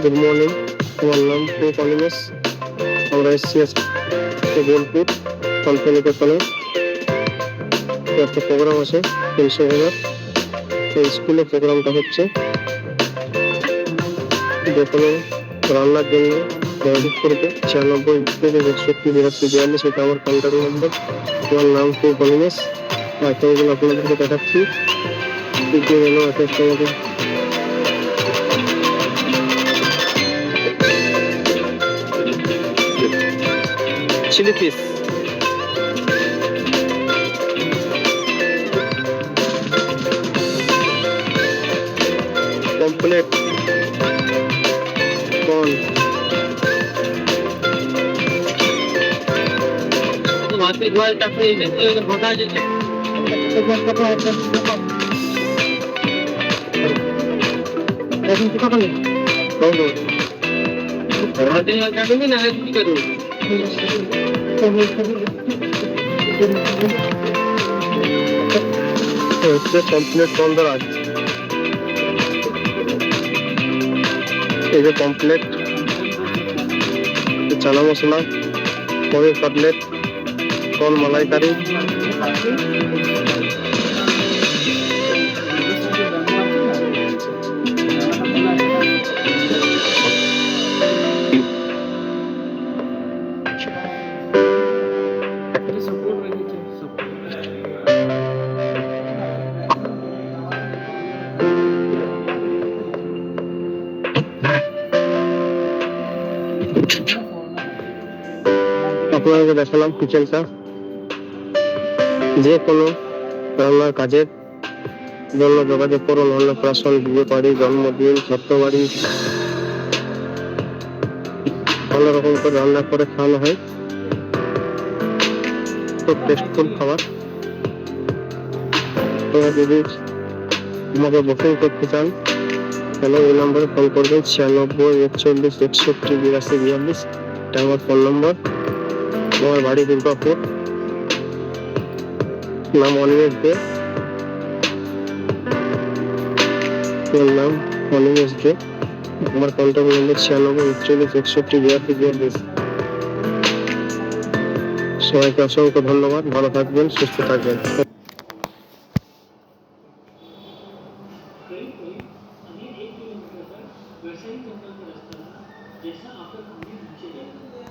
Good morning, আমার নাম অনিমেষ। আমরা এসছি বোলপুর শান্তিনিকেতনে। একটা প্রোগ্রাম আছে 300 জনের। এই স্কুলে প্রোগ্রামটা হচ্ছে। যেখানে রান্নার জন্য যোগাযোগ করবে 96 থেকে 61 82 42, সেটা আমার কন্ট্যাক্ট নম্বর। আমার নাম অনিমেষ। আইটেমগুলো আপনাদেরকে দেখাচ্ছি। চিলি পিস, কমপ্লিট কর্ন, হচ্ছে কমপ্লিট কর্নরাজ। এই যে কমপ্লিট চানা মশলা, পনির কাটলেট, কর্ন মালাইকারি, আপনাদেরকে দেখালাম কিচেনটা। যে কোনো রান্নার কাজের জন্য যোগাযোগ করুন। অন্নপ্রাশন, বিয়ে বাড়ি, জন্মদিন, ছোট্টবাড়ি, অন্য রকম করে রান্না করে খাওয়ানো হয়। খুব টেস্টফুল খাবার। তোমরা যদি আমাকে বুকিং করতে চান তাহলে এই নম্বরে ফোন করবেন 96 41 61 82 42। এটা আমার ফোন নম্বর। আমার বাড়ি দুর্গাপুর, নাম অনিমেষ দে। নাম অনিমেষ দে। আমার কন্ট্যাক্ট নম্বর 96 41 61 82 42। সবাইকে অসংখ্য ধন্যবাদ। ভালো থাকবেন, সুস্থ থাকবেন।